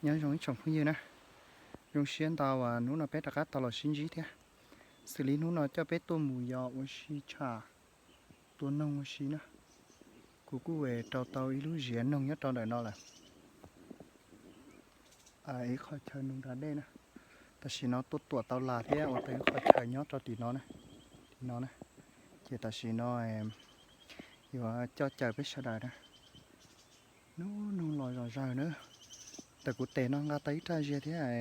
nhớ giống trồng không như nè dùng xiên tàu và nú nó bé đặc cá tàu là xin gì thế xử lý nú nó cho bé tôm mù giò và xí trà tôm nông và xí nữa cú về tàu tàu ý lú diễn nông nhất trong đời nó là ấy khỏi chơi nông đá đây nè ta xí nó tốt tuổi tàu là thế ở đây khỏi chơi nhót cho tí nó này chỉ ta xí nó em giờ cho chơi với sao đời nè nó lòi rồi nữaแต่กูเตะน้องกาไตใจเชียที่ไอ้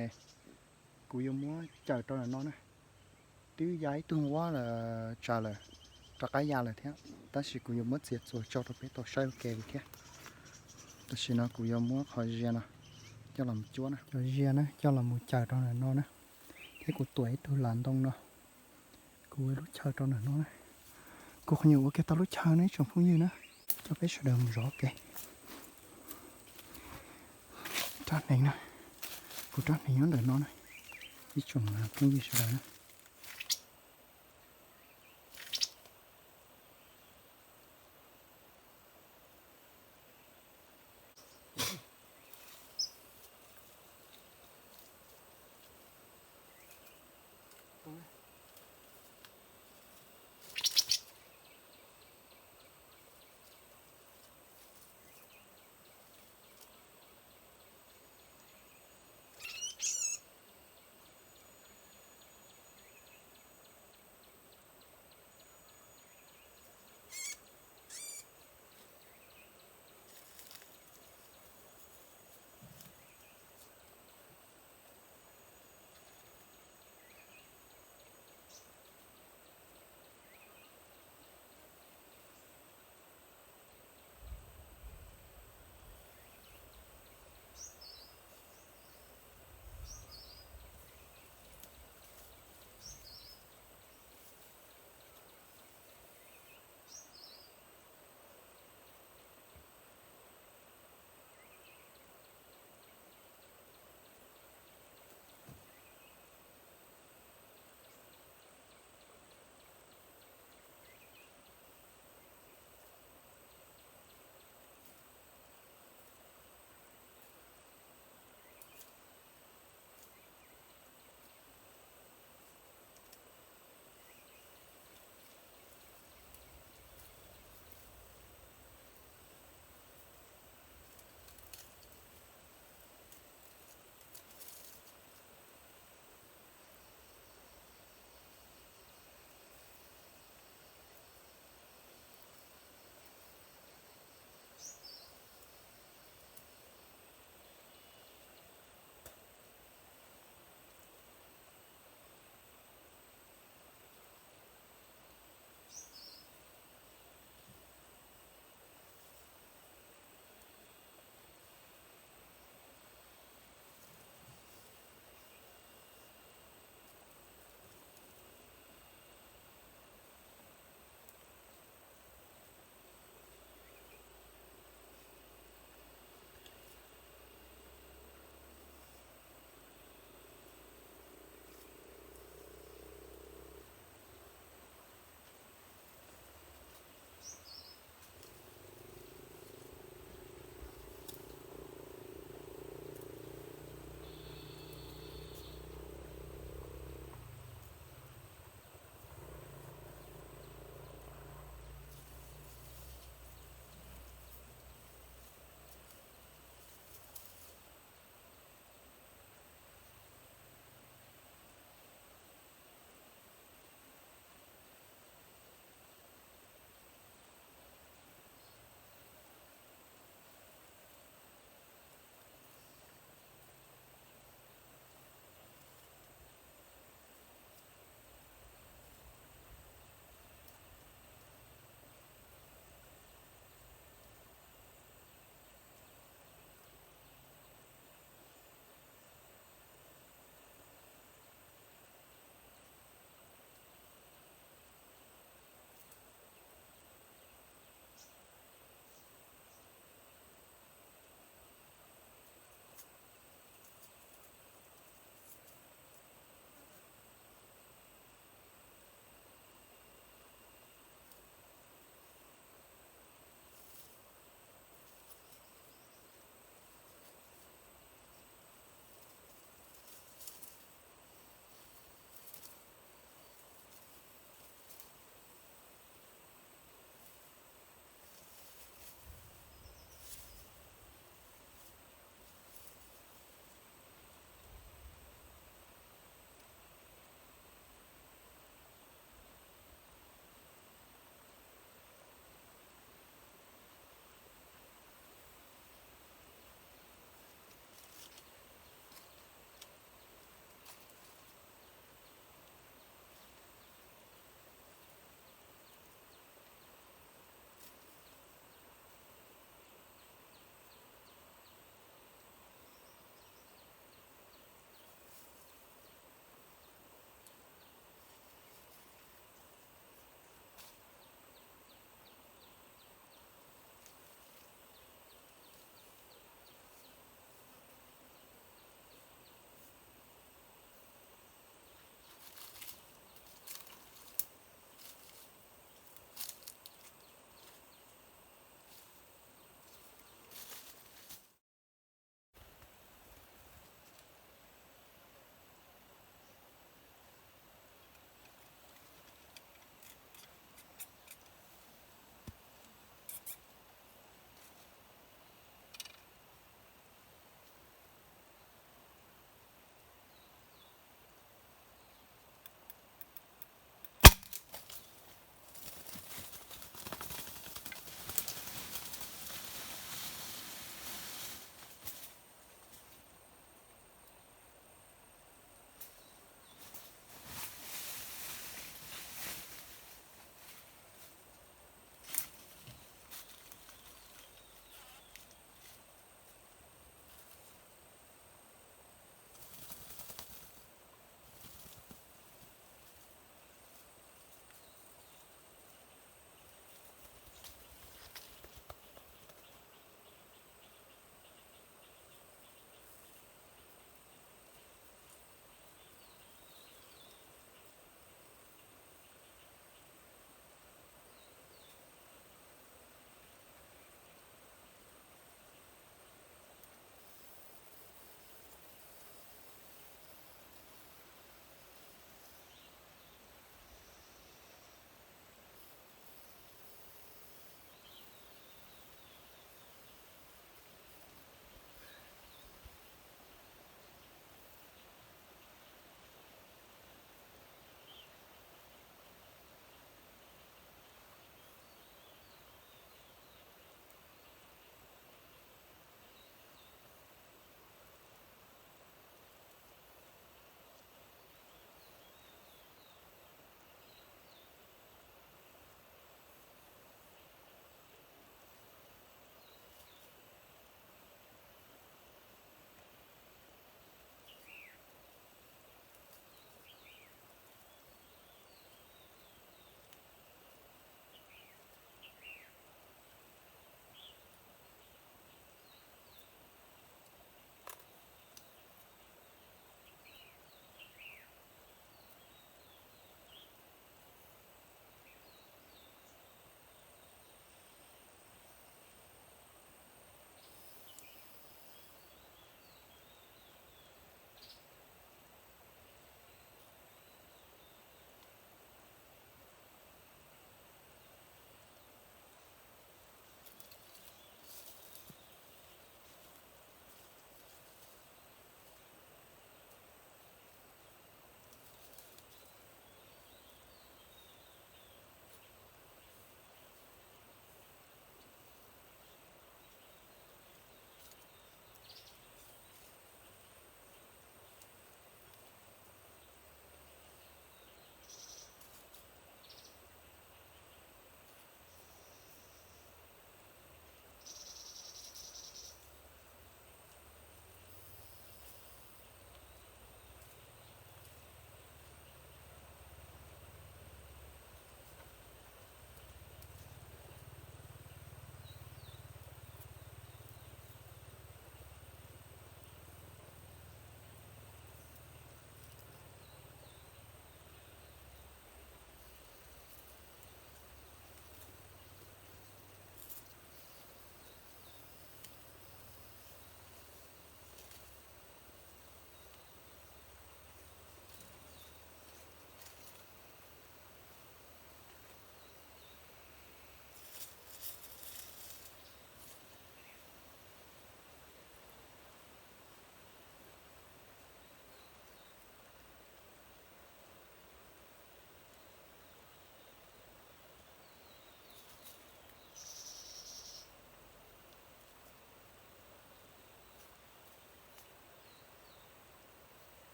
กูยังมัวchờ cho là nó này tiêu giấy tương quá là trả lời cho cái nhà là thế ta chỉกูยังmất diệt rồi cho nó biết tao sai ok thế ta chỉ nóกูยังมัวkhỏi già nè cho làm chúa nè cho già nè cho làm một chờ cho là nó nè thếกูtuổi tôi làm đông nóกูlúc chờ cho là nó nàyกูkhông nhiều cái tao lúc chờ này trong phong như nữa cho biết sẽ đừng rõ kì trát này nè cô trát này nhớ đời nó này đi trồng là cái gì sao đấy